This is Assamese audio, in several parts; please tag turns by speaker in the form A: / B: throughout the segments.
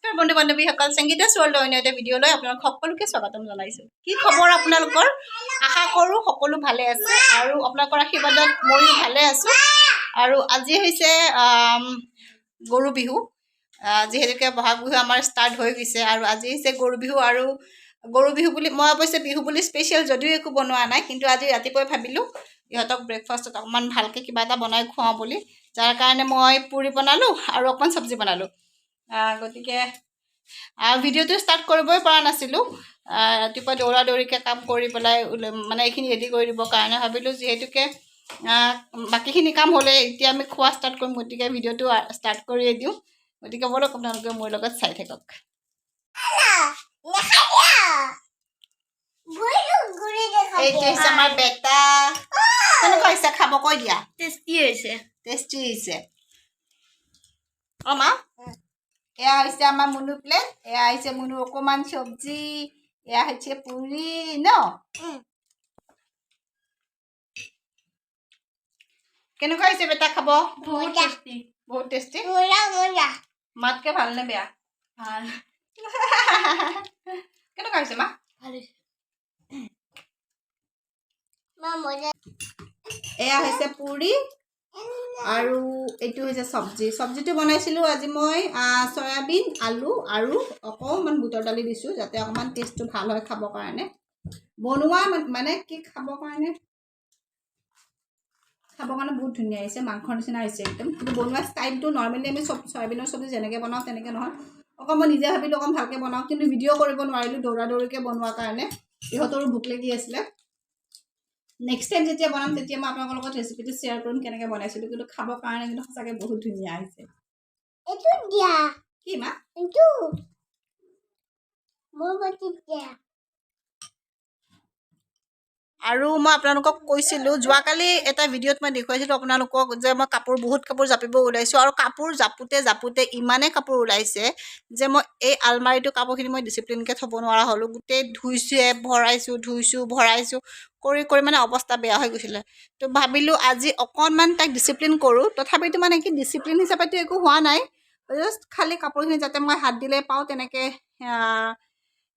A: নমস্কাৰ বন্ধু বান্ধৱীসকল, সংগীতা ৱৰ্ল্ড অন্য এটা ভিডিঅ'লৈ আপোনালোক সকলোকে স্বাগতম জনাইছোঁ। কি খবৰ আপোনালোকৰ? আশা কৰোঁ সকলো ভালে আছে আৰু আপোনালোকৰ আশীৰ্বাদত ময়ো ভালে আছোঁ। আৰু আজি হৈছে গৰু বিহু। যিহেতুকে বহাগ বিহু আমাৰ ষ্টাৰ্ট হৈ গৈছে আৰু আজি হৈছে গৰু বিহু। আৰু গৰু বিহু বুলি মই অৱশ্যে বিহু বুলি স্পেচিয়েল যদিও একো বনোৱা নাই, কিন্তু আজি ৰাতিপুৱাই ভাবিলোঁ ইহঁতক ব্ৰেকফাষ্টত অকণমান ভালকৈ কিবা এটা বনাই খুৱাওঁ বুলি, যাৰ কাৰণে মই পুৰি বনালোঁ আৰু অকণমান চব্জি বনালোঁ। গতিকে ভিডিঅ'টো ষ্টাৰ্ট কৰিবই পৰা নাছিলোঁ। ৰাতিপুৱা দৌৰা দৌৰিকৈ কাম কৰি পেলাই মানে এইখিনি ৰেডি কৰি দিবৰ কাৰণে ভাবিলোঁ, যিহেতুকে বাকীখিনি কাম হ'লে এতিয়া আমি খোৱা ষ্টাৰ্ট কৰিম, গতিকে ভিডিঅ'টো ষ্টাৰ্ট কৰিয়ে দিওঁ। গতিকে বলক আপোনালোকে মোৰ লগত চাই থাকক। এইটো হৈছে আমাৰ বেটা। কেনেকুৱা হৈছে খাব কৈ দিয়া? টেষ্টি হৈছে, টেষ্টি হৈছে। মা, এয়া হৈছে আমাৰ মুনু প্লেট, এয়া হৈছে মুনুৰ অকণমান চব্জি, এয়া হৈছে পুৰি ন। কেনেকুৱা হৈছে বেটা খাব? বহুত টেষ্টি, বহুত টেষ্টি। মাতকে ভালনে বেয়া? ভাল। কেনেকুৱা হৈছে মা? ভাল হৈছে। এয়া হৈছে পুৰি আৰু এইটো হৈছে চব্জি। চব্জিটো বনাইছিলোঁ আজি মই চয়াবিন, আলু আৰু অকণমান বুটৰ দালি দিছোঁ, যাতে অকণমান টেষ্টটো ভাল হয় খাবৰ কাৰণে। বনোৱা মানে কি খাবৰ কাৰণে বহুত ধুনীয়া হৈছে, মাংসৰ নিচিনা হৈছে একদম। কিন্তু বনোৱা ষ্টাইলটো নৰ্মেলি আমি চয়াবিনৰ চব্জি যেনেকৈ বনাওঁ তেনেকৈ নহয়। অকণ মই নিজে ভাবিলোঁ অকণ ভালকৈ বনাওঁ, কিন্তু ভিডিঅ' কৰিব নোৱাৰিলোঁ দৌৰা দৌৰিকৈ বনোৱাৰ কাৰণে। ইহঁতৰো ভোক লাগি আছিলে। নেক্সট টাইম যেতিয়া বনাম তেতিয়া মই আপোনালোকৰ লগত ৰেচিপিটো শ্বেয়াৰ কৰিম কেনেকৈ বনাইছিলোঁ, কিন্তু খাবৰ কাৰণে কিন্তু সঁচাকৈ বহুত ধুনীয়া হৈছে। কি মা? আৰু মই আপোনালোকক কৈছিলোঁ, যোৱাকালি এটা ভিডিঅ'ত মই দেখুৱাইছিলোঁ আপোনালোকক যে মই বহুত কাপোৰ জাপিব ওলাইছোঁ, আৰু কাপোৰ জাপোতে ইমানেই কাপোৰ ওলাইছে যে মই এই আলমাৰিটো কাপোৰখিনি মই ডিচিপ্লিনকৈ থ'ব নোৱাৰা হ'লোঁ। গোটেই ধুইছোঁ ভৰাইছোঁ কৰি মানে অৱস্থা বেয়া হৈ গৈছিলে। তো ভাবিলোঁ আজি অকণমান তাইক ডিচিপ্লিন কৰোঁ। তথাপিতো মানে কি ডিচিপ্লিন হিচাপেতো একো হোৱা নাই, জাষ্ট খালী কাপোৰখিনি যাতে মই হাত দিলে পাওঁ তেনেকৈ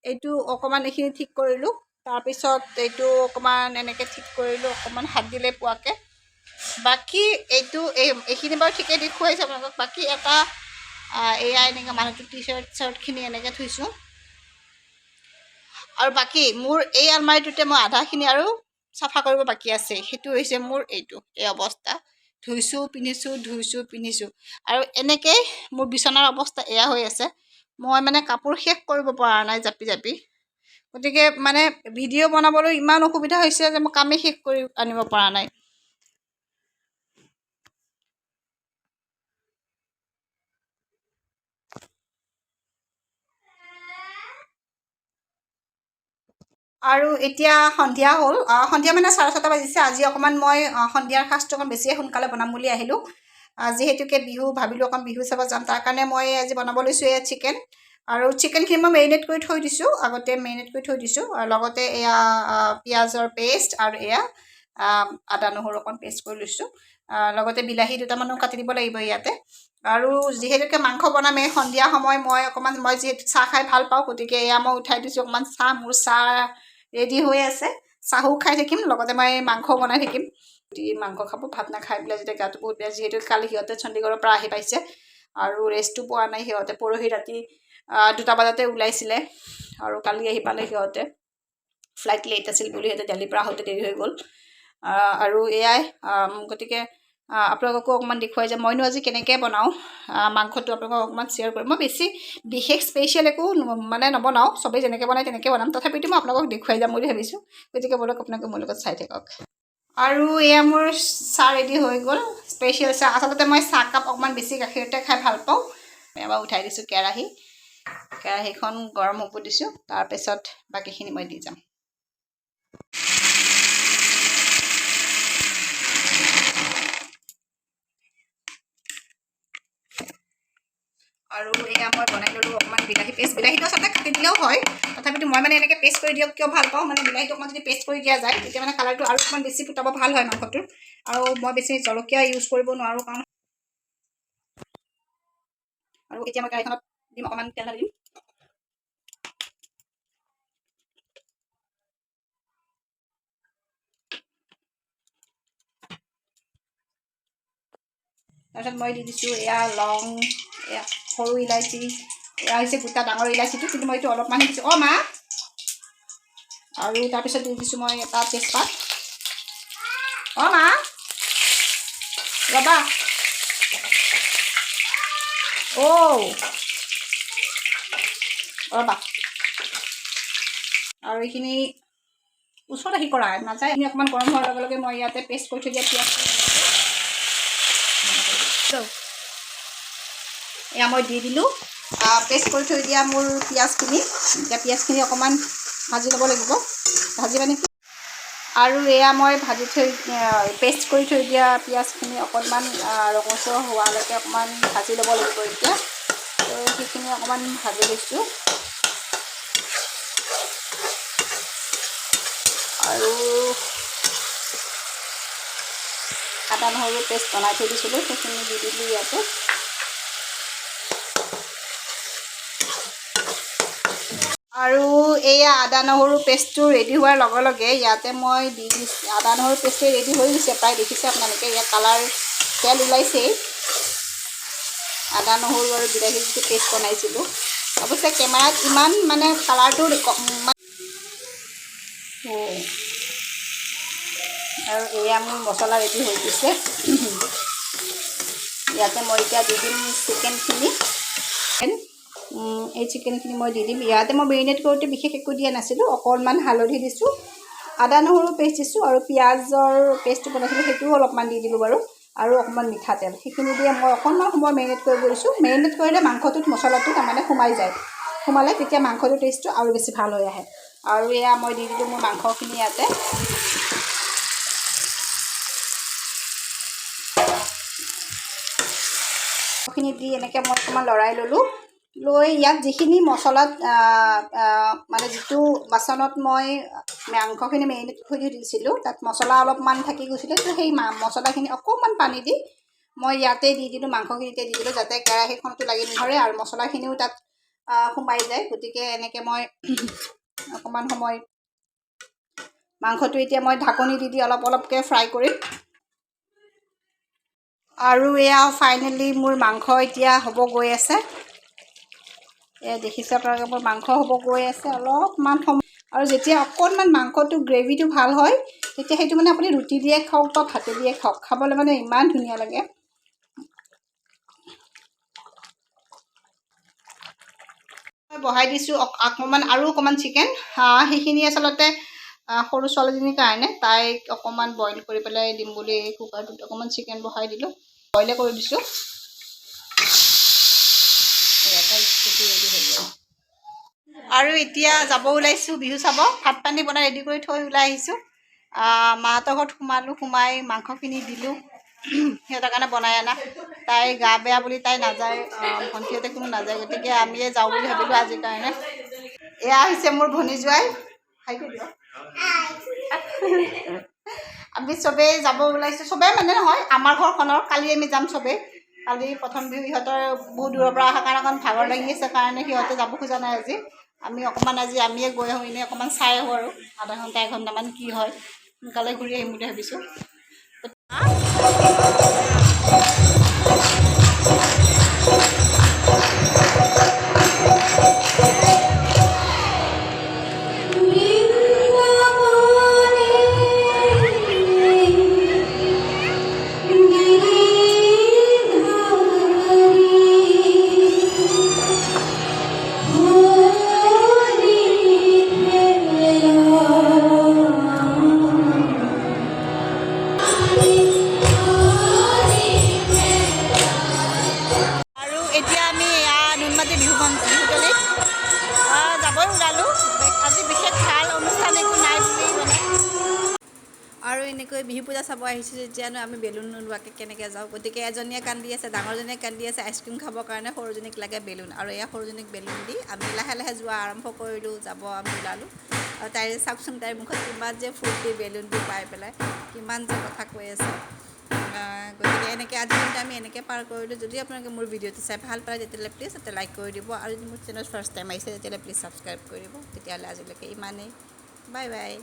A: এইটো অকণমান এইখিনি ঠিক কৰিলোঁ। তাৰপিছত এইটো অকণমান এনেকৈ ঠিক কৰিলোঁ, অকণমান হাত দিলে পোৱাকৈ। বাকী এইখিনি বাৰু ঠিকেই দেখুৱাইছে আপোনালোকক। বাকী এটা এয়া এনেকৈ মানুহটোৰ চাৰ্টখিনি এনেকৈ থৈছোঁ। আৰু বাকী মোৰ এই আলমাৰিটোতে মই আধাখিনি আৰু চাফা কৰিব বাকী আছে। সেইটো হৈছে মোৰ এই অৱস্থা। ধুইছোঁ পিন্ধিছোঁ আৰু এনেকৈ মোৰ বিচনাৰ অৱস্থা এয়া হৈ আছে। মই মানে কাপোৰ শেষ কৰিব পৰা নাই জাপি। গতিকে মানে ভিডিঅ' বনাবলৈ ইমান অসুবিধা হৈছে যে মই কামেই শেষ কৰি আনিব পৰা নাই। আৰু এতিয়া সন্ধিয়া হ'ল, সন্ধিয়া মানে 6:30 বাজিছে। আজি অকণমান মই সন্ধিয়াৰ সাঁজটো অকণ বেছিয়ে সোনকালে বনাম বুলি আহিলোঁ। যিহেতুকে বিহু ভাবিলোঁ অকণ বিহু চাব যাম, তাৰ কাৰণে মই আজি বনাব লৈছোঁ এয়া চিকেন। আৰু চিকেনখিনি মই মেৰিনেট কৰি থৈ দিছোঁ, আগতে মেৰিনেট কৰি থৈ দিছোঁ। আৰু লগতে এয়া পিঁয়াজৰ পেষ্ট আৰু এয়া আদা নহৰু অকণ পেষ্ট কৰি লৈছোঁ। লগতে বিলাহী দুটামানো কাটি দিব লাগিব ইয়াতে। আৰু যিহেতুকে মাংস বনামেই সন্ধিয়া সময়, মই যিহেতু চাহ খাই ভাল পাওঁ, গতিকে এয়া মই উঠাই দিছোঁ অকণমান চাহ। মোৰ চাহ ৰেডি হৈ আছে, চাহো খাই থাকিম, লগতে মই মাংস বনাই থাকিম। মাংস খাব, ভাত নাখাই পেলাই যেতিয়া গাটো বহুত বেয়া। যিহেতু কালি সিহঁতে চণ্ডীগড়ৰ পৰা আহি পাইছে আৰু ৰেষ্টটো পোৱা নাই। সিহঁতে পৰহি ৰাতি 2টা বজাতে ওলাইছিলে আৰু কালি আহি পালে সিহঁতে। ফ্লাইট লেট আছিল বুলি সিহঁতে দিল্লীৰ পৰা আহোঁতে দেৰি হৈ গ'ল। আৰু এয়াই, গতিকে আপোনালোককো অকণমান দেখুৱাই যে মইনো আজি কেনেকৈ বনাওঁ মাংসটো, আপোনালোকক অকণমান শ্বেয়াৰ কৰিম। মই বেছি বিশেষ স্পেচিয়েল একো মানে নবনাওঁ, চবেই যেনেকৈ বনায় তেনেকৈ বনাম। তথাপিতো মই আপোনালোকক দেখুৱাই যাম বুলি ভাবিছোঁ। গতিকে বলক আপোনালোকে মোৰ লগত চাই থাকক। আৰু এয়া মোৰ চাহ ৰেডি হৈ গ'ল, স্পেচিয়েল চাহ। আচলতে মই চাহকাপ অকণমান বেছি গাখীৰতে খাই ভাল পাওঁ। এবাৰ উঠাই দিছোঁ কেৰাহীখন গৰম হ'ব দিছোঁ। তাৰপিছত বাকীখিনি মই দি যাম। আৰু এয়া মই বনাই ল'লোঁ অকণমান বিলাহী পেষ্ট। বিলাহীটো আচলতে কাটি দিলেও হয়, তথাপিতো মই মানে এনেকৈ পেষ্ট কৰি দিয়ক কিয় ভাল পাওঁ, মানে বিলাহীটো অকণমান যদি পেষ্ট কৰি দিয়া যায় তেতিয়া মানে কালাৰটো আৰু অকণমান বেছি ফুটাব ভাল হয় মাংসটোৰ। আৰু মই বেছি জলকীয়া ইউজ কৰিব নোৱাৰোঁ, কাৰণ আৰু এতিয়া মই কেৰাহীখনত দিম অকণমান তেল ঢালি দিম। তাৰপিছত মই দি দিছোঁ এয়া লং, এয়া সৰু ইলাচি, এয়া হৈছে গোটা ডাঙৰ ইলাচিটো, কিন্তু মই এইটো অলপমান দিছোঁ। মা। আৰু তাৰপিছত দি দিছোঁ মই এটা তেজপাত। মা ৰ'বা। ৰ'বা। আৰু এইখিনি ওচৰত আহি কৰা নাযায়। এইখিনি অকণমান গৰম হোৱাৰ লগে লগে মই ইয়াতে পেষ্ট কৰি থৈ দিয়া পিঁয়াজ, এয়া মই দি দিলোঁ পেষ্ট কৰি থৈ দিয়া মোৰ পিঁয়াজখিনি। এতিয়া পিঁয়াজখিনি অকণমান ভাজি ল'ব লাগিব। ভাজি মানে কি, আৰু এয়া মই ভাজি থৈ পেষ্ট কৰি থৈ দিয়া পিঁয়াজখিনি অকণমান ৰঙচুৱা হোৱালৈকে অকণমান ভাজি ল'ব লাগিব। এতিয়া সেইখিনি অকণমান ভাজি লৈছোঁ। আৰু আদা নহৰু পেষ্ট বনাই থৈ দিছিলোঁ, সেইখিনি দি দিলোঁ ইয়াতে। আৰু এয়া আদা নহৰু পেষ্টটো ৰেডি হোৱাৰ লগে লগে ইয়াতে মই দি দিছোঁ, আদা নহৰু পেষ্টটো ৰেডি হৈ গৈছে প্ৰায়, দেখিছে আপোনালোকে ইয়াত কালাৰ তেল ওলাইছেই। আদা নহৰু আৰু বিলাহী যিটো পেষ্ট বনাইছিলোঁ, অৱশ্যে কেমেৰাত ইমান মানে কালাৰটো আৰু এয়া মোৰ মছলা ৰেডি হৈ গৈছে। ইয়াতে মই এতিয়া দি দিম চিকেনখিনি। এই চিকেনখিনি মই দি দিম। ইয়াতে মই মেৰিনেট কৰোঁতে বিশেষ একো দিয়া নাছিলোঁ, অকণমান হালধি দিছোঁ, আদা নহৰু পেষ্ট দিছোঁ, আৰু পিঁয়াজৰ পেষ্টটো বনাইছিলোঁ সেইটোও অলপমান দি দিলোঁ বাৰু, আৰু অকণমান মিঠাতেল। সেইখিনি দিয়ে মই অকণমান সময় মেৰিনেট কৰিব দিছোঁ। মেৰিনেট কৰিলে মাংসটোত মছলাটো তাৰমানে সোমাই যায়, সোমালে তেতিয়া মাংসটোৰ টেষ্টটো আৰু বেছি ভাল হৈ আহে। আৰু এয়া মই দি দিলোঁ মোৰ মাংসখিনি ইয়াতে। খিনি দি এনেকৈ মই অকণমান লৰাই ল'লোঁ। লৈ ইয়াত যিখিনি মছলাত মানে যিটো বাচনত মই মাংসখিনি মেৰিনেট কৰি দিছিলোঁ, তাত মছলা অলপমান থাকি গৈছিলে, তো সেই মছলাখিনি অকণমান পানী দি মই ইয়াতে দি দিলোঁ, মাংসখিনিতে দি দিলোঁ, যাতে কেৰাহীখনতো লাগি নধৰে আৰু মছলাখিনিও তাত সোমাই যায়। গতিকে এনেকৈ মই অকণমান সময় মাংসটো এতিয়া মই ঢাকনি দি অলপ অলপকৈ ফ্ৰাই কৰিম। আৰু এয়া ফাইনেলি মোৰ মাংস এতিয়া হ'ব গৈ আছে। এয়া দেখিছে আপোনালোকে মোৰ মাংস হ'ব গৈ আছে অলপমান সময়। আৰু যেতিয়া অকণমান মাংসটো গ্ৰেভিটো ভাল হয়, তেতিয়া সেইটো মানে আপুনি ৰুটি দিয়ে খাওক বা ভাতে দিয়ে খাওক, খাবলৈ মানে ইমান ধুনীয়া লাগে। মই বহাই দিছোঁ আৰু অকণমান চিকেন। সেইখিনি আচলতে সৰু ছোৱালীজনীৰ কাৰণে, তাইক অকণমান বইল কৰি পেলাই দিম বুলি কুকাৰটোত অকণমান চিকেন বহাই দিলোঁ, বইলে কৰি দিছোঁ। আৰু এতিয়া যাব ওলাইছোঁ বিহু চাব। ভাত পানী বনাই ৰেডি কৰি থৈ ওলাই আহিছোঁ। মাহঁতৰ ঘৰত সোমাই মাংসখিনি দিলোঁ, সিহঁতৰ কাৰণে বনাই অনা। তাই গা বেয়া বুলি তাই নাযায়, ভণ্টিহঁতে কোনো নাযায়, গতিকে আমিয়ে যাওঁ বুলি ভাবিলোঁ আজিৰ কাৰণে। এয়া হৈছে মোৰ ভনী জোঁৱাই। আমি চবেই যাব ওলাইছোঁ, চবেই মানে নহয়, আমাৰ ঘৰখনৰ। কালি আমি যাম চবেই। কালি প্ৰথম বিহু, ইহঁতৰ বহুত দূৰৰ পৰা অহাৰ কাৰণে অকণ ভাগৰ লাগি আছে কাৰণে সিহঁতে যাব খোজা নাই আজি। আমি অকণমান আজি আমিয়ে গৈ আহোঁ, এনেই অকণমান চাই আহোঁ আৰু আধা ঘণ্টা এঘণ্টামান কি হয়, সোনকালে ঘূৰি আহিম বুলি ভাবিছোঁ। এতিয়া আমি নুনমাটি বিহুতলীত যাবই ওলালোঁ। আজি বিশেষ ভাল অনুষ্ঠান একো নাই বুলি মানে। আৰু এনেকৈ বিহু পূজা চাব আহিছোঁ যেতিয়ানো আমি বেলুন নোলোৱাকৈ কেনেকৈ যাওঁ। গতিকে এজনীয়ে কান্দি আছে, ডাঙৰজনীয়ে কান্দি আছে আইচক্ৰীম খাবৰ কাৰণে, সৰুজনীক লাগে বেলুন। আৰু এয়া সৰুজনীক বেলুন দি আমি লাহে লাহে যোৱা আৰম্ভ কৰিলোঁ, যাব আমি ওলালোঁ। আৰু তাই চাওকচোন, তাইৰ মুখত কিমান যে ফূৰ্তি বেলুনটো পাই পেলাই, কিমান যে কথা কৈ আছে।
B: গতিকে এনেকৈ আজি দিনটো আমি এনেকৈ পাৰ কৰিলোঁ। যদি আপোনালোকে মোৰ ভিডিঅ'টো চাই ভাল পায় তেতিয়াহ'লে প্লিজ এটা লাইক কৰি দিব, আৰু যদি মোৰ চেনেল ফাৰ্ষ্ট টাইম আহিছে তেতিয়াহ'লে প্লিজ ছাবস্ক্ৰাইব কৰি দিব। তেতিয়াহ'লে আজিলৈকে ইমানেই, বাই বাই।